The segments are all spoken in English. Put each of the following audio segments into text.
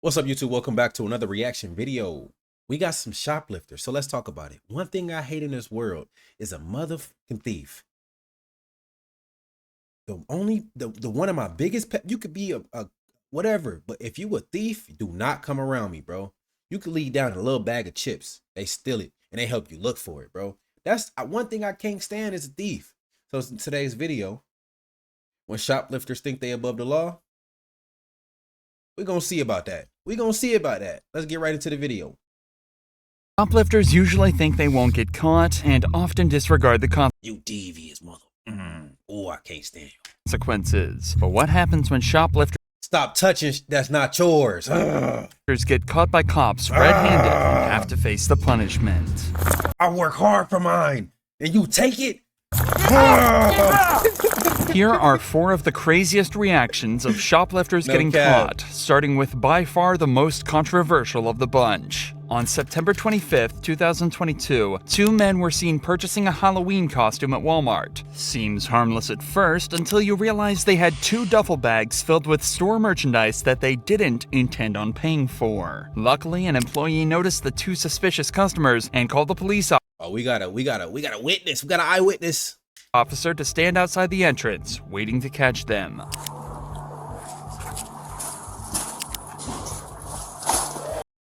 What's up, YouTube? Welcome back to another reaction video. We got some shoplifters, so let's talk about it. One thing I hate in this world is a motherfucking thief. The one of my biggest pet, you could be a whatever, but if you a thief, do not come around me, bro. You could leave down a little bag of chips. They steal it and they help you look for it, bro. That's one thing I can't stand is a thief. So in today's video, when shoplifters think they above the law, we're gonna see about that. Let's get right into the video. Shoplifters usually think they won't get caught and often disregard the You devious mother. Oh, I can't stand you. consequences. But what happens when shoplifters Stop touching. That's not yours. get caught by cops red-handed and have to face the punishment? I work hard for mine, and you take it? Here are 4 of the craziest reactions of shoplifters getting caught, starting with by far the most controversial of the bunch. On September 25th, 2022, 2 men were seen purchasing a Halloween costume at Walmart. Seems harmless at first until you realize they had 2 duffel bags filled with store merchandise that they didn't intend on paying for. Luckily, an employee noticed the 2 suspicious customers and called the police Oh, we got a witness. We got an eyewitness. officer to stand outside the entrance, waiting to catch them.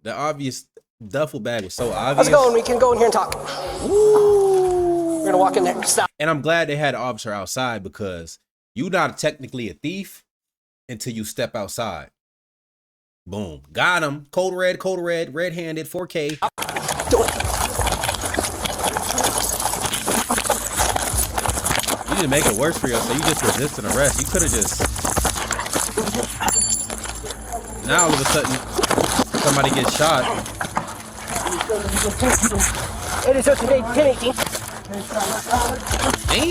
The obvious duffel bag was so obvious. How's it going? We can go in here and talk. Ooh. We're gonna walk in there. Stop. And I'm glad they had an officer outside because you're not technically a thief until you step outside. Boom. Got him. Code red, red-handed, 4K. Do it. You didn't make it worse for yourself. You just resisted arrest. You could have just... Now all of a sudden, somebody gets shot. Man,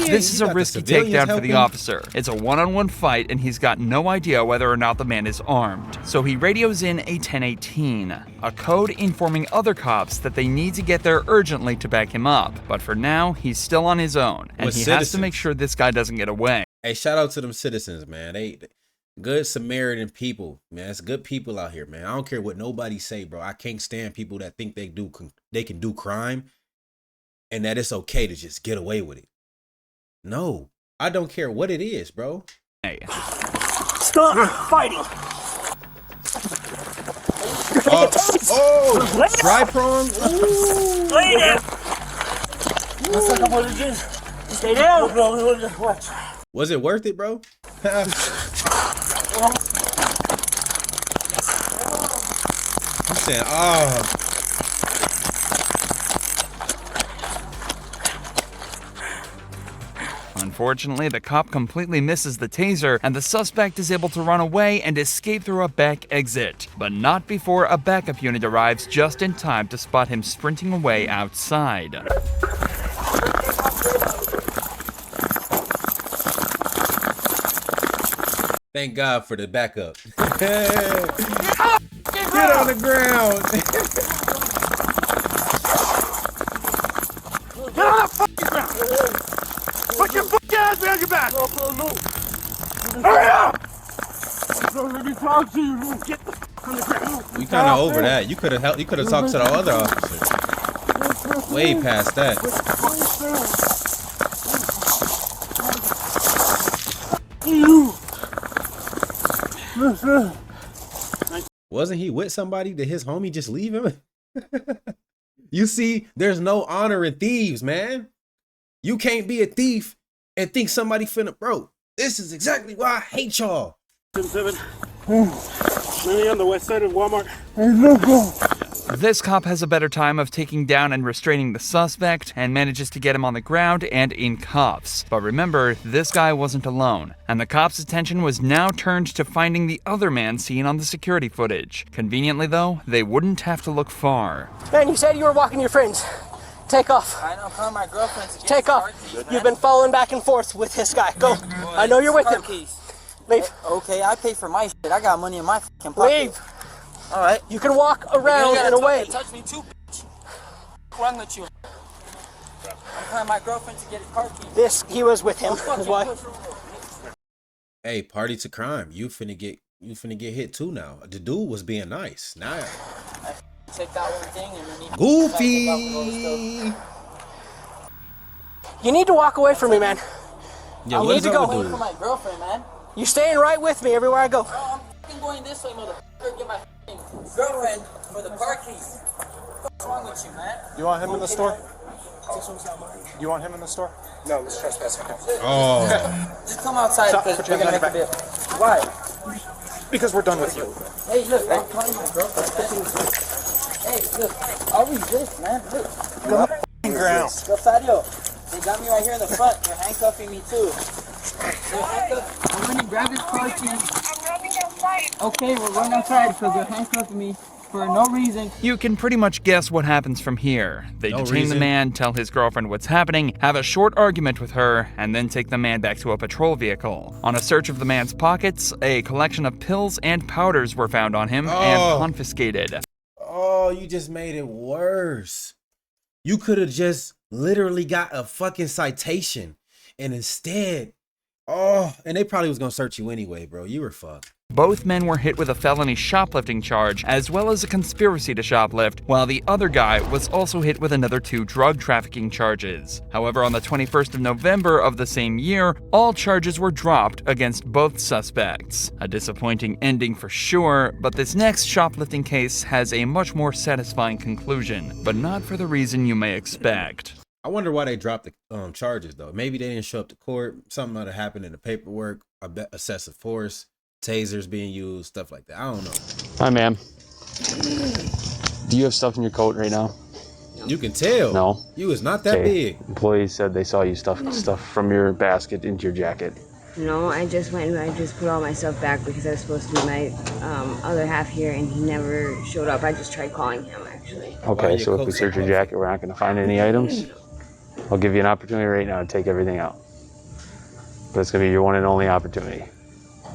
This is a risky takedown for the officer. It's a one-on-one fight and he's got no idea whether or not the man is armed. So he radios in a 1018, a code informing other cops that they need to get there urgently to back him up. But for now, he's still on his own and With he citizens. has to make sure this guy doesn't get away. Hey, shout out to them citizens, man. They good Samaritan people, man. It's good people out here, man. I don't care what nobody say, bro. I can't stand people that think they can do crime and that it's okay to just get away with it. No, I don't care what it is, bro. Hey. Stop fighting. Oh, dry prong. Lay down. Stay down. Watch. Was it worth it, bro? I'm saying, oh. Unfortunately, the cop completely misses the taser, and the suspect is able to run away and escape through a back exit, but not before a backup unit arrives just in time to spot him sprinting away outside. Thank God for the backup. Get on the ground. Get on the fucking ground! Put your fucking ass behind your back! Hurry up! Let me talk to you. Get the fuck on the ground. We kind of over that. You could have helped. You could have talked to the other officer. Way past that. Wasn't he with somebody? Did his homie just leave him? You see, there's no honor in thieves, man. You can't be a thief and think somebody finna, bro. This is exactly why I hate y'all. 7 Really on the west side of Walmart. This cop has a better time of taking down and restraining the suspect and manages to get him on the ground and in cuffs. But remember, this guy wasn't alone, and the cop's attention was now turned to finding the other man seen on the security footage. Conveniently though, they wouldn't have to look far. Man, you said you were walking your friends. Take off. I know, I'm my girlfriend. Take off. You've been following back and forth with this guy. Go. I know you're with him. Keys. Leave. Okay, I pay for my shit. I got money in my fucking pocket. Leave. All right. You can walk around and away. Touch me too, bitch. Wrong with you? I'm calling my girlfriend to get his car keys. He was with him. His wife. Hey, party to crime. You finna get You finna get hit too now. The dude was being nice. Now, Take that one thing and then Goofy. You need to walk away from me, man. Yeah, I what need is to up go. with Away dude? from my girlfriend, man. You staying right with me everywhere I go. Bro, I'm fucking going this way, motherfucker. Get my fucking girlfriend for the car keys. What's wrong with you, man? You want him in the store? You want him in the store? No, it's trespassing. Oh, Just come outside Stop, because put your we're gonna hands make a on deal. Why? Because we're done with you. Hey, look, I'm calling my girlfriend. Hey, look, I'll resist, man. Look. Go ground. Yo, Sadio, they got me right here in the front. They're handcuffing me too. I'm gonna grab his car keys. Okay, we're going outside because they're handcuffing me for no reason. You can pretty much guess what happens from here. They No detain the reason. man, tell his girlfriend what's happening, have a short argument with her, and then take the man back to a patrol vehicle. On a search of the man's pockets, a collection of pills and powders were found on him and confiscated. oh, you just made it worse. You could have just literally got a fucking citation, and instead, and they probably was gonna search you anyway, bro. You were fucked. Both men were hit with a felony shoplifting charge, as well as a conspiracy to shoplift, while the other guy was also hit with another 2 drug trafficking charges. However, on the 21st of November of the same year, all charges were dropped against both suspects. A disappointing ending for sure, but this next shoplifting case has a much more satisfying conclusion, but not for the reason you may expect. I wonder why they dropped the charges though. Maybe they didn't show up to court. Something might have happened in the paperwork. I bet excessive force, tasers being used, stuff like that. I don't know. Hi, ma'am. Do you have stuff in your coat right now? You can tell. No. You was not that Okay. big. Employees said they saw you stuff from your basket into your jacket. No, I just went and I just put all my stuff back because I was supposed to be my other half here and he never showed up. I just tried calling him actually. Okay, your so if coat we search your so jacket, we're not going to find any items. I'll give you an opportunity right now to take everything out. But it's going to be your one and only opportunity.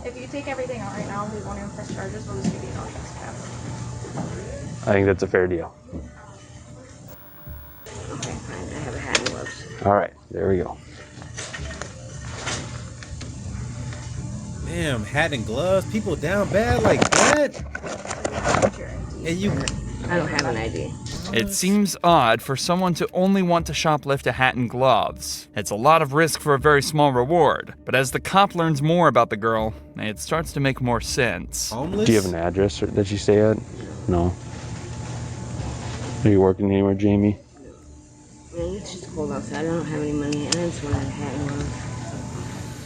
If you take everything out right now, we won't even press charges. We'll just give you no trespass. I think that's a fair deal. Okay, fine. I have a hat and gloves. All right, there we go. Damn, hat and gloves. People down bad like that. And you. I don't have an ID. It seems odd for someone to only want to shoplift a hat and gloves. It's a lot of risk for a very small reward. But as the cop learns more about the girl, it starts to make more sense. Homeless? Do you have an address that you stay at? No. Are you working anywhere, Jamie? Man, it's just cold outside. I don't have any money and I just wanted a hat and gloves.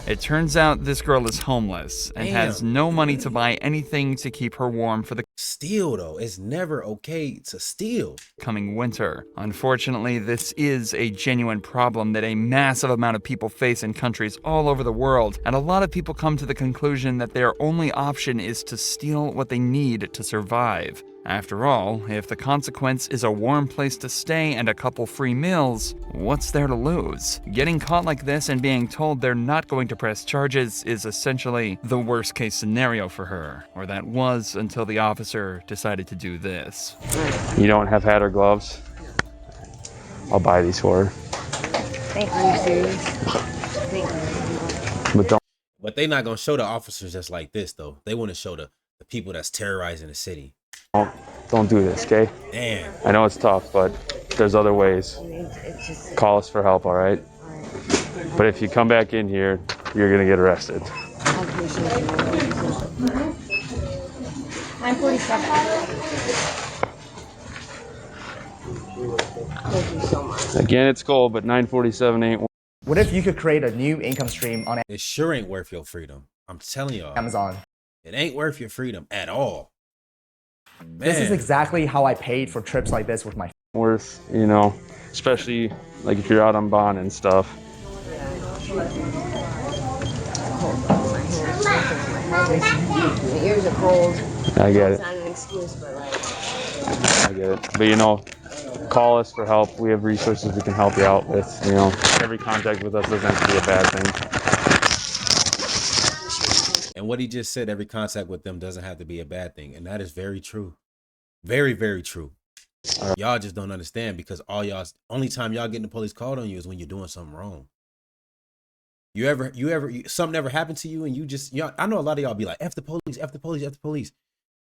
It turns out this girl is homeless and has no money to buy anything to keep her warm for the Steal though. It's never okay to steal. coming winter. Unfortunately, this is a genuine problem that a massive amount of people face in countries all over the world, and a lot of people come to the conclusion that their only option is to steal what they need to survive. After all, if the consequence is a warm place to stay and a couple free meals, what's there to lose? Getting caught like this and being told they're not going to press charges is essentially the worst case scenario for her, or that was until the officer decided to do this. You don't have hat or gloves? I'll buy these for her. Thank you. Are you serious? Thank you. But don't. But they not gonna show the officers just like this though. They want to show the people that's terrorizing the city. Don't do this, okay? Damn. I know it's tough, but there's other ways. It's just. Call us for help, all right? But if you come back in here, you're gonna get arrested. I appreciate you. 947. Thank you so much. Again, it's cold, but 947 ain't. What if you could create a new income stream on It sure ain't worth your freedom. I'm telling y'all. Amazon? It ain't worth your freedom at all. Man. This is exactly how I paid for trips like this with my Worth, you know, especially like if you're out on bond and stuff. My ears are cold. I get It's it. not an excuse, but like. I get it. But you know, call us for help. We have resources we can help you out with. You know, every contact with us doesn't have to be a bad thing. And what he just said, every contact with them doesn't have to be a bad thing. And that is very true. Very, very true. Y'all just don't understand because only time y'all getting the police called on you is when you're doing something wrong. Something ever happened to you and you just, I know a lot of y'all be like, F the police, F the police, F the police.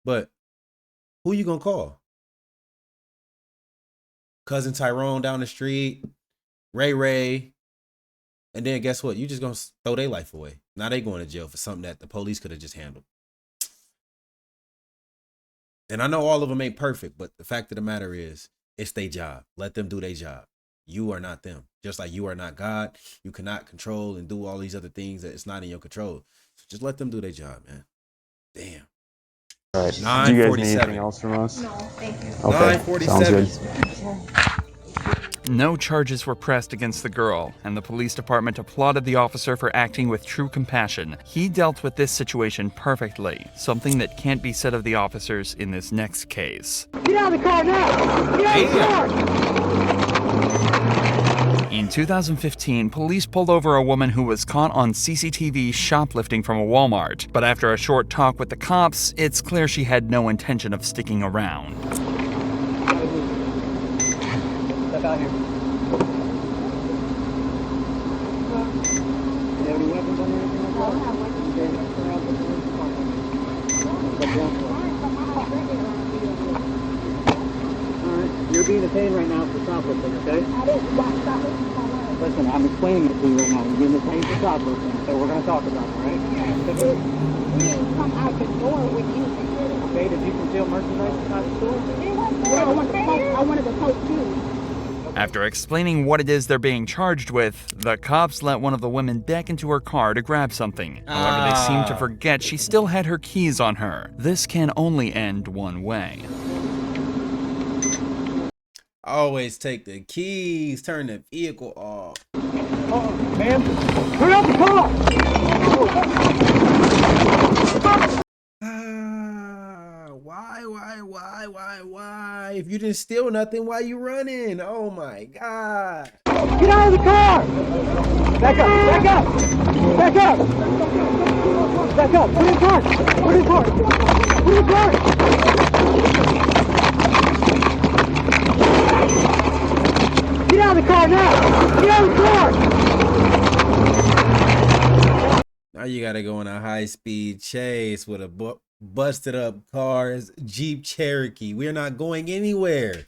But who you gonna call? Cousin Tyrone down the street, Ray, and then guess what? You just gonna throw their life away. Now they going to jail for something that the police could have just handled. And I know all of them ain't perfect, but the fact of the matter is, it's their job. Let them do their job. You are not them. Just like you are not God. You cannot control and do all these other things that it's not in your control. So just let them do their job, man. Damn. All right. Do you guys need anything else from us? No, thank you. Okay. 9:47. Sounds good. No charges were pressed against the girl, and the police department applauded the officer for acting with true compassion. He dealt with this situation perfectly, something that can't be said of the officers in this next case. Get out of the car now! Get out of the car! In 2015, police pulled over a woman who was caught on CCTV shoplifting from a Walmart. But after a short talk with the cops, it's clear she had no intention of sticking around. Step out here. Do you have any weapons on you or anything like that? I don't have weapons. Okay, turn around, put them in the car. Alright, you're being detained right now for shoplifting, okay? I didn't want shoplifting. Listen, I'm explaining it to you right now. You're being detained for shoplifting, so we're going to talk about it, right? We didn't come out the door with anything. Okay, did you conceal merchandise inside the store? Yeah, I wanted to post too. After explaining what it is they're being charged with, the cops let one of the women back into her car to grab something. However, they seem to forget she still had her keys on her. This can only end one way. Always take the keys, turn the vehicle off. Oh, man, turn out the car! Why? If you didn't steal nothing, why you running? Oh my God. Get out of the car! Back up! Back up! Back up! Back up! Put in park! Put in park! Put in park! Get out of the car now! Get out of the car! Now you gotta go on a high-speed chase with a busted up cars, Jeep Cherokee. We're not going anywhere.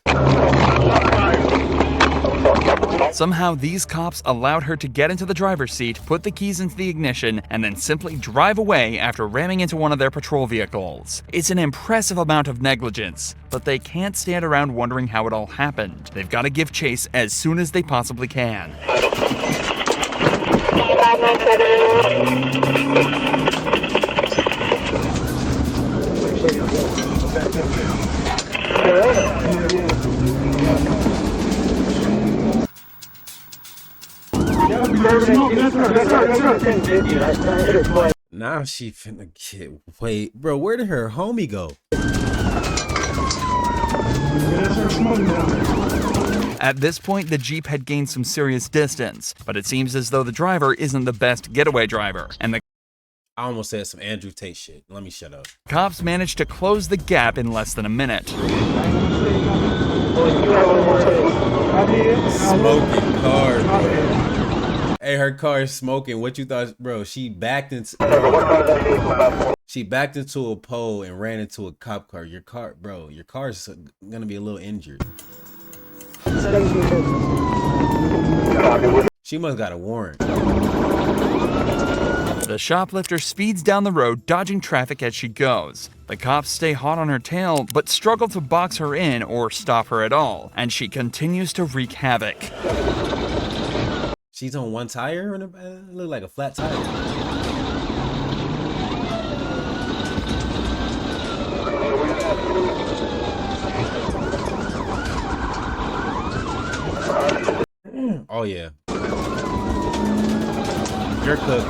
Somehow these cops allowed her to get into the driver's seat, put the keys into the ignition, and then simply drive away after ramming into one of their patrol vehicles. It's an impressive amount of negligence, but they can't stand around wondering how it all happened. They've got to give chase as soon as they possibly can. Now she finna get, wait, bro, where did her homie go? At this point, the Jeep had gained some serious distance, but it seems as though the driver isn't the best getaway driver, and the I almost said some Andrew Tate shit. Let me shut up. cops managed to close the gap in less than a minute. Smoking car, bro. Hey, her car is smoking. What you thought, bro? She backed into a pole and ran into a cop car. Your car, bro, your car's gonna be a little injured. She must got a warrant. The shoplifter speeds down the road, dodging traffic as she goes. The cops stay hot on her tail, but struggle to box her in or stop her at all, and she continues to wreak havoc. She's on one tire and it look like a flat tire. Oh yeah. You're cooked.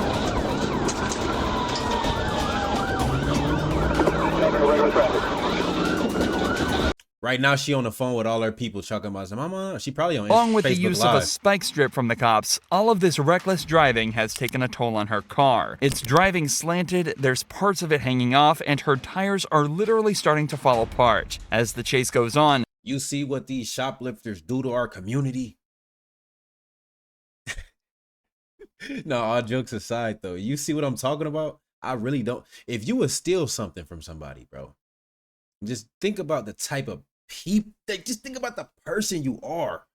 Right now, she on the phone with all her people talking about some mama. She probably on Along with Facebook the use Live. of a spike strip from the cops, all of this reckless driving has taken a toll on her car. It's driving slanted, there's parts of it hanging off, and her tires are literally starting to fall apart. As the chase goes on, You see what these shoplifters do to our community? No, all jokes aside, though, you see what I'm talking about? I really don't. If you would steal something from somebody, bro, just think about the type of people. Just think about the person you are.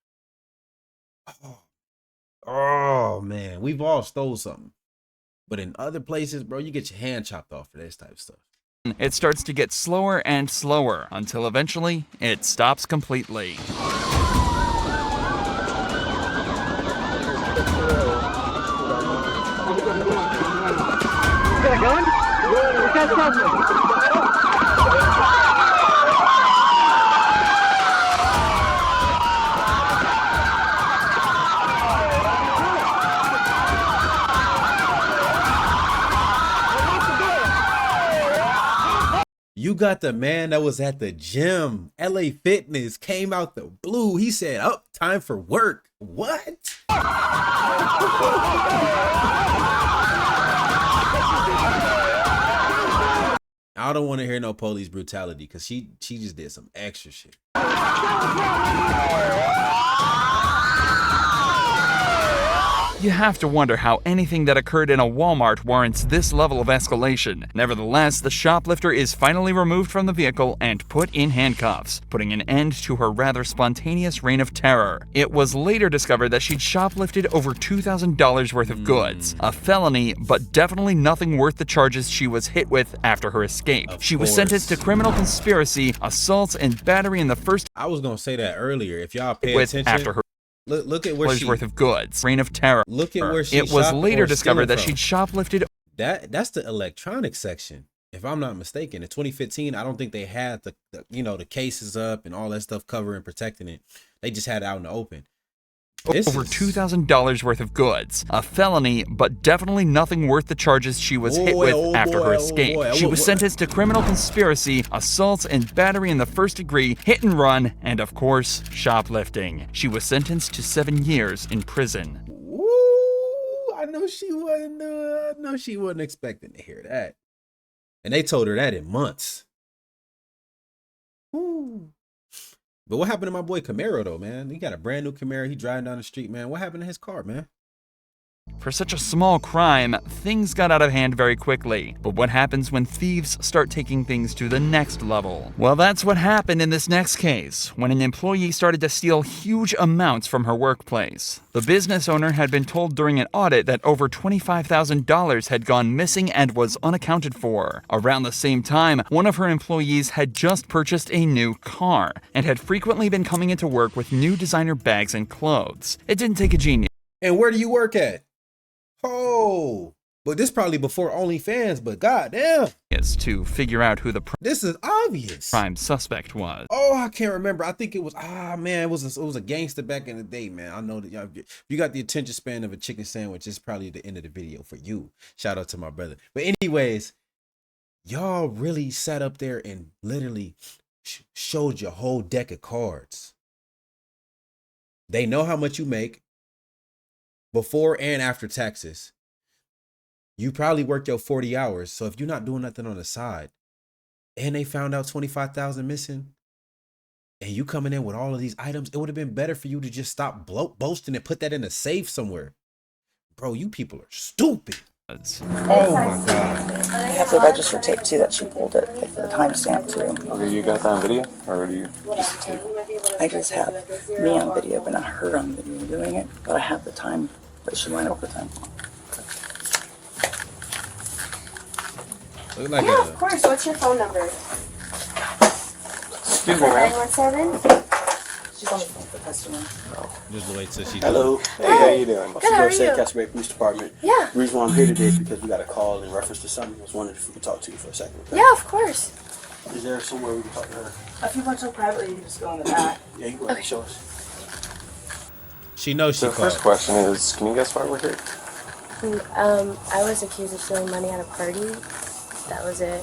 Oh man, we've all stole something, but in other places, bro, you get your hand chopped off for this type of stuff. It starts to get slower and slower until eventually it stops completely. got a gun? What kind of stuff? You got the man that was at the gym, LA Fitness, came out the blue. He said, "Up, time for work." What? I don't want to hear no police brutality because she just did some extra shit. You have to wonder how anything that occurred in a Walmart warrants this level of escalation. Nevertheless, the shoplifter is finally removed from the vehicle and put in handcuffs, putting an end to her rather spontaneous reign of terror. It was later discovered that she'd shoplifted over $2,000 worth of goods, a felony, but definitely nothing worth the charges she was hit with after her escape. She was sentenced to criminal conspiracy, assault, and battery in the first. I was gonna say that earlier. If y'all pay attention, after her. Look at where she worth of goods. Reign of terror. Look at where she. It was later discovered that she'd shoplifted. That's the electronics section, if I'm not mistaken. In 2015, I don't think they had the the cases up and all that stuff covering and protecting it. They just had it out in the open. Over $2,000 worth of goods, a felony, but definitely nothing worth the charges she was hit with after her escape. She was sentenced to criminal conspiracy, assault, and battery in the first degree, hit and run, and of course, shoplifting. She was sentenced to 7 years in prison. Ooh, I know she wasn't. I know she wasn't expecting to hear that, and they told her that in months. Ooh. But what happened to my boy Camaro though, man? He got a brand new Camaro. He driving down the street, man. What happened to his car, man? For such a small crime, things got out of hand very quickly. But what happens when thieves start taking things to the next level? Well, that's what happened in this next case, when an employee started to steal huge amounts from her workplace. The business owner had been told during an audit that over $25,000 had gone missing and was unaccounted for. Around the same time, one of her employees had just purchased a new car and had frequently been coming into work with new designer bags and clothes. It didn't take a genius. And where do you work at? Oh, but this probably before OnlyFans, but goddamn. To figure out who the this is obvious prime suspect was. Oh, I can't remember. I think it was man, it was a gangster back in the day, man. I know that y'all, if you got the attention span of a chicken sandwich, it's probably the end of the video for you. Shout out to my brother. But anyways, y'all really sat up there and literally showed your whole deck of cards. They know how much you make before and after taxes. You probably worked your 40 hours. So if you're not doing nothing on the side and they found out 25,000 missing and you coming in with all of these items, it would have been better for you to just stop boasting and put that in a safe somewhere. Bro, you people are stupid. Oh my God. I have the register tape too that she pulled it, like the timestamp too. Okay, you got that on video? Or do you just tape? I just have me on video, but not her on video doing it. But I have the time that she went over time. Look like yeah, of course. What's your phone number? Excuse me, ma'am. 917? She's on the phone with the customer. Just wait till she. Hello. Hey, how you doing? Good, how are you? Castaway Police Department. Yeah. The reason why I'm here today is because we got a call in reference to something. I was wondering if we could talk to you for a second. Okay? Yeah, of course. Is there somewhere we can talk to her? If you want to privately, you can just go in the back. Yeah, you can go ahead and show us. She knows she The first question is, can you guess why we're here? I was accused of stealing money at a party. That was it.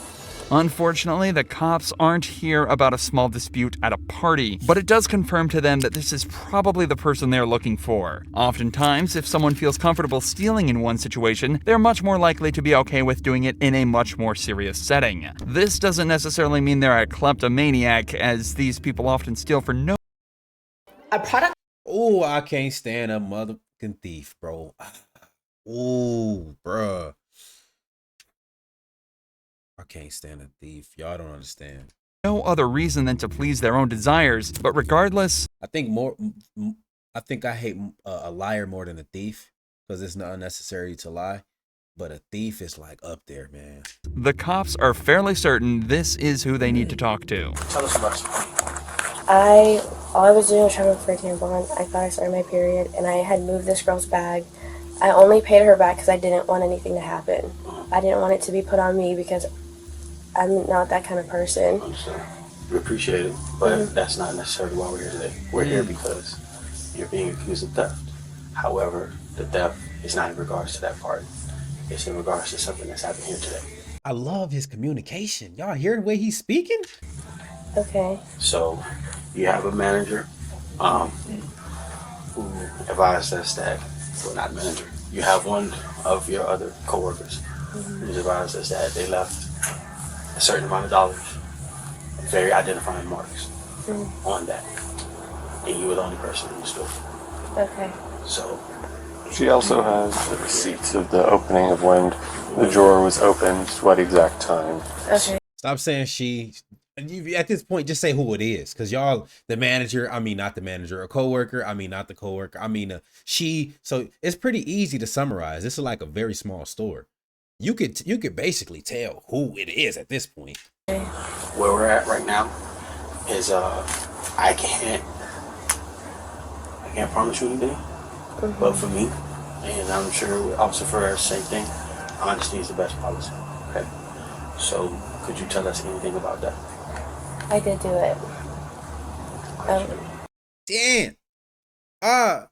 Unfortunately, the cops aren't here about a small dispute at a party, but it does confirm to them that this is probably the person they're looking for. Oftentimes, if someone feels comfortable stealing in one situation, they're much more likely to be okay with doing it in a much more serious setting. This doesn't necessarily mean they're a kleptomaniac, as these people often steal for no A product. Oh, I can't stand a motherfucking thief, bro. Ooh, bruh. I can't stand a thief. Y'all don't understand. No other reason than to please their own desires, but regardless, I think I hate a liar more than a thief because it's not unnecessary to lie. But a thief is like up there, man. the cops are fairly certain this is who they need to talk to. Tell us about All I was doing was trying to look for a tampon. I thought I started my period, and I had moved this girl's bag. I only paid her back because I didn't want anything to happen. I didn't want it to be put on me because I'm not that kind of person. We appreciate it, but that's not necessarily why we're here today. We're here because you're being accused of theft. However, the theft is not in regards to that part. It's in regards to something that's happened here today. I love his communication. Y'all hear the way he's speaking? Okay. So, you have a manager who advised us that, well, not manager, you have one of your other coworkers who's advised us that they left a certain amount of dollars, very identifying marks on that, and you were the only person in the store. Okay. So, She also has the receipts of the opening of when the drawer was opened, what exact time. Okay. Stop saying she. At this point, just say who it is, because y'all, the manager, I mean not the manager, a coworker, I mean not the coworker, I mean she. So it's pretty easy to summarize. This is like a very small store. You could basically tell who it is at this point. Where we're at right now is I can't promise you anything, but for me, and I'm sure Officer Ferrer, same thing. Honesty is the best policy. Okay, so could you tell us anything about that? I did do it. Damn.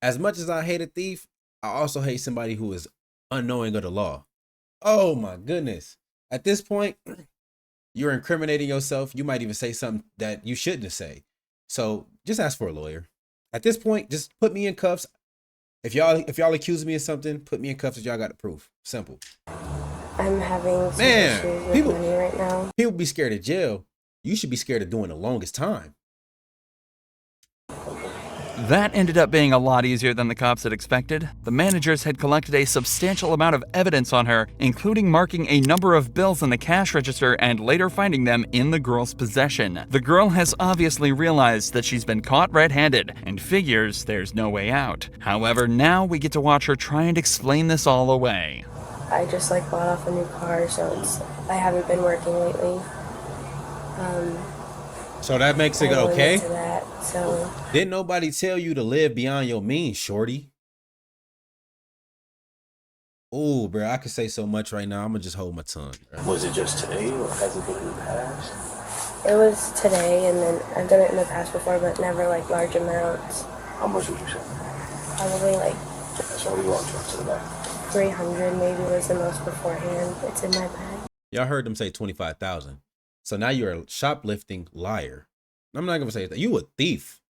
As much as I hate a thief, I also hate somebody who is unknowing of the law. Oh my goodness. At this point, you're incriminating yourself. You might even say something that you shouldn't say. So just ask for a lawyer. At this point, just put me in cuffs. If y'all accuse me of something, put me in cuffs if y'all got the proof. Simple. I'm having some issues with money right now. People be scared of jail. You should be scared of doing the longest time. That ended up being a lot easier than the cops had expected. The managers had collected a substantial amount of evidence on her, including marking a number of bills in the cash register and later finding them in the girl's possession. The girl has obviously realized that she's been caught red-handed and figures there's no way out. However, now we get to watch her try and explain this all away. I just bought off a new car, so I haven't been working lately. So that makes it okay? So didn't nobody tell you to live beyond your means, shorty? Oh, bro, I could say so much right now. I'm gonna just hold my tongue. Bro. Was it just today, or has it been in the past? it was today, and then I've done it in the past before, but never large amounts. How much would you say? Probably That's why we walked up to the back. 300 maybe was the most beforehand. It's in my bag. Y'all heard them say 25,000. So now you're a shoplifting liar. I'm not gonna say that. You a thief.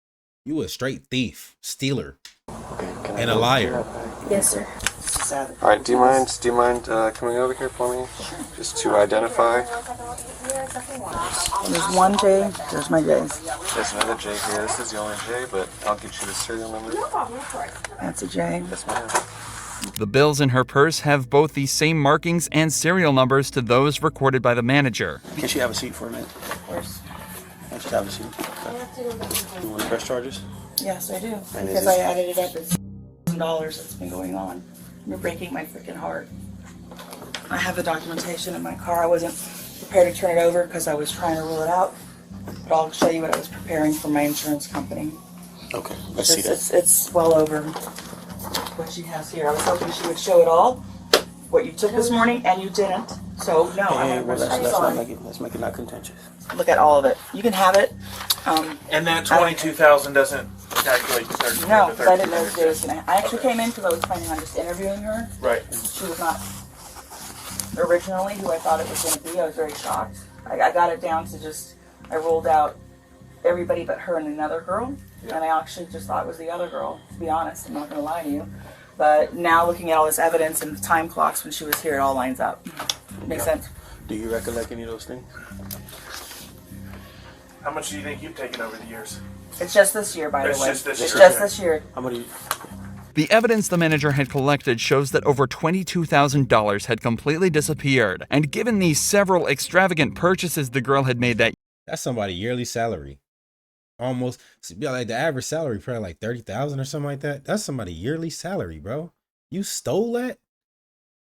You a straight thief, stealer, and a liar. Yes, sir. All right. Do you mind coming over here for me, just to identify? There's one J. There's my J's. There's another J here. This is the only J, but I'll get you the serial number. That's a J. Yes, ma'am. The bills in her purse have both the same markings and serial numbers to those recorded by the manager. Can she have a seat for a minute? Of course. Can she have a seat? Okay. You want to press charges? Yes, I do. And Because I added it up. It's $1,000 that's been going on. You're breaking my freaking heart. I have the documentation in my car. I wasn't prepared to turn it over because I was trying to rule it out. But I'll show you what I was preparing for my insurance company. Okay, let's see that. It's well over what she has here. I was hoping she would show it all, what you took this morning, and you didn't. So, no, I'm going to let's make it not contentious. Look at all of it. You can have it. And that 22,000 doesn't calculate the 30. No, because I didn't know if there was gonna. I actually came in because I was planning on just interviewing her. Right. She was not originally who I thought it was going to be. I was very shocked. I got it down to just, I ruled out everybody but her and another girl. Yeah. And I actually just thought it was the other girl, to be honest. I'm not going to lie to you. But now looking at all this evidence and the time clocks when she was here, it all lines up. Makes sense. Do you recollect any of those things? How much do you think you've taken over the years? It's just this year, by the way. Just this it's year. just this year. How many? The evidence the manager had collected shows that over $22,000 had completely disappeared, and given the several extravagant purchases the girl had made that That's somebody's yearly salary. Almost, like the average salary probably like 30,000 or something like that. That's somebody's yearly salary, bro. You stole that?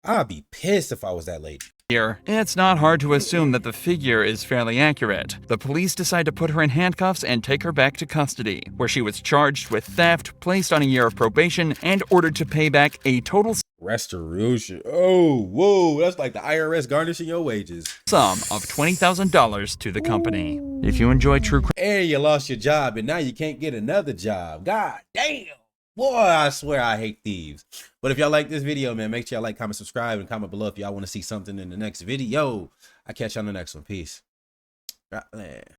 I'd be pissed if I was that lady. year, it's not hard to assume that the figure is fairly accurate. The police decide to put her in handcuffs and take her back to custody, where she was charged with theft, placed on a year of probation, and ordered to pay back a total restitution. Oh, whoa, that's like the IRS garnishing your wages. Sum of $20,000 to the company. If you enjoy true crime, and you lost your job and now you can't get another job. God damn. Boy, I swear I hate thieves. But if y'all like this video, man, make sure y'all like, comment, subscribe, and comment below if y'all want to see something in the next video. I'll catch you on the next one. Peace. Man.